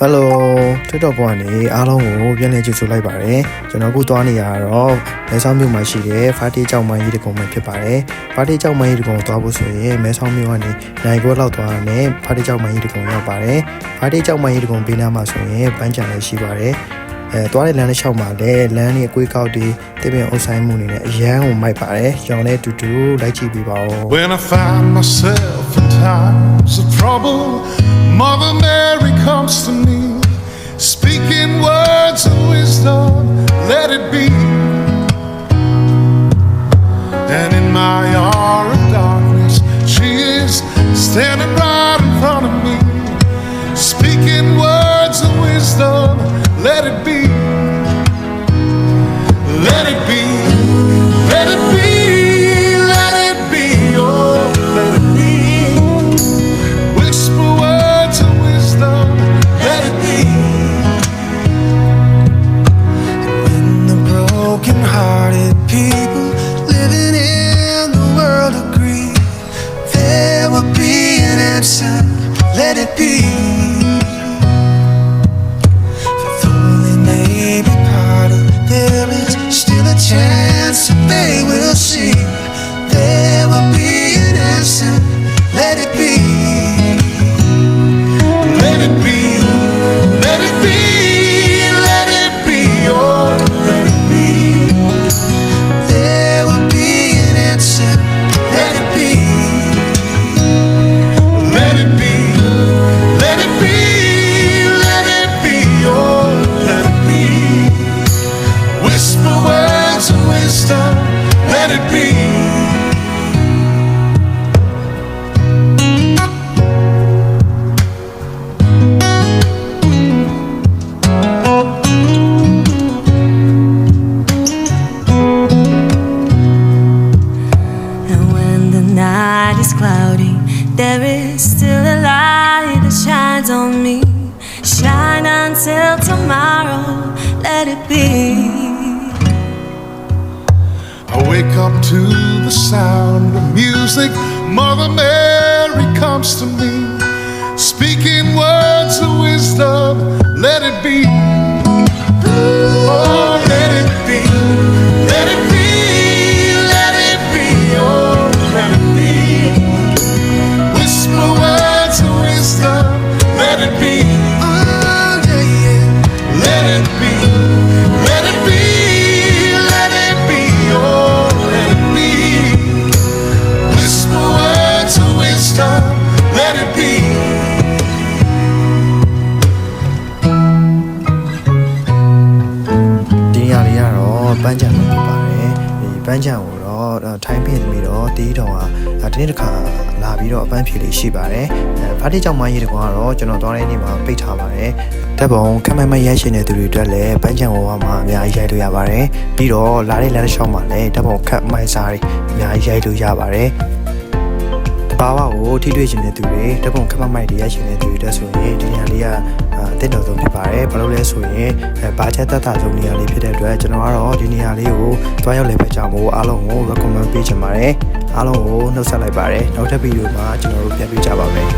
Hello ထွတ်တော့ကွာနေအားလုံးကိုပြန်လည်ကြိုဆိုလိုက်ပါတယ်ကျွန်တော်အခုသွားနေရတော့မဲဆောက်မြို့မှာရှိတဲ့ဖာတေးကျောက်မိုင်းကြီးတကုံမှာဖြစ်ပါတယ်ဖာတေးကျောက်မိုင်းကြီးတကုံသွားဖို့ဆိုရင်မဲဆောက်မြို့ကနေနိုင်ခွဲလောက်သွားတယ်ဖာတေးကျောက်မိုင်းကြီးတကုံရောက်ပါတယ်ဖာတေးကျောက်မိုင်းကြီးတကုံပေးနာမှာဆိုရင်ပန်းချံလည်းရှိပါတယ်သွားတဲ့လမ်းတစ်လျှောက်မှာလည်းလမ်းကြီးအကွေးကောက်တွေတပင်အုပ်ဆိုင်မှုနေနဲ့အရန်ကိုမိုက်ပါတယ်ရောင်နဲ့တူတူလိုက်ကြည့်ပေးပါဦး When I find myself in times of trouble Mother Mary comes to me Speaking words of wisdom, let it be. And in my hour of darkness, she is standing right in front of me. Speaking words of wisdom, let it be. Let it be, let it be, let it be, oh, let it be. Whisper words of wisdom, let it be. Broken-hearted people living in the world agree there will be an answer, let it be. For though they may be parted, there is still a chance that they will see there will be an answer, let it be. Let it be, let it be, let it be, oh, let it be. There will be an answer, let it be. Let it be, let it be, let it be, oh, let it be. Whisper words of wisdom, let it be. Cloudy, there is still a light that shines on me. Shine until tomorrow, let it be. I wake up to the sound of music. Mother Mary comes to me, speaking words of wisdom. Let it be. Oh, let it be. Let it be. Let it be. Oh, let it be. Whisper words of wisdom. Let it be. Oh, yeah, yeah. Let it be. Let it be. Let it be. Oh, let it be. Whisper words of wisdom. Let it be. ဒီနေရာလေးကတော့ပန်းချံလို့ဖြစ်ပါတယ်ဒီပန်းချံကိုတော့ထိုင်းပြည်သမီးတော့တီးတော်ဟာဒီနေ့တစ်ခါလာပြီးတော့အပန်းဖြေလေးရှိပါတယ်ဖားတိကျောက်မိုင်းကြီးတကတော့ကျွန်တော်သွားတဲ့နေ့မှာပိတ်ထားပါတယ်တပ်ပုံခက်မမရိုက်ရှင်တဲ့သူတွေအတွက်လည်းပန်းချံဝါမှာအများကြီးရိုက်လို့ရပါတယ်ပြီးတော့လာတဲ့လမ်းတစ်လျှောက်မှာလည်းတပ်ပုံခက်မိုင်းစားတွေအများကြီးရိုက်လို့ရပါတယ်ဘာဝကိုထိတွေ့ခြင်းတဲ့သူတွေတပ်ပုံခက်မမိုက်တွေရိုက်ရှင်တဲ့သူတွေတက်ဆိုရင်ဒီနေရာလေးကအသင့်တော်ဆုံးဖြစ်ပါတယ်ဘာလို့လဲဆိုရင်ဘာချက်တတ်တာဆုံးနေရာလေးဖြစ်တဲ့အတွက်ကျွန်တော်ကတော့ဒီနေရာလေးကိုတွားရောက်လေပဲကြောင့်မို့အားလုံးကို recommend ပေးချင်ပါတယ်အားလုံးကိုနှုတ်ဆက်လိုက်ပါတယ်နောက်ထပ်ဗီဒီယိုမှာကျွန်တော်တို့ပြန်တွေ့ကြပါမယ်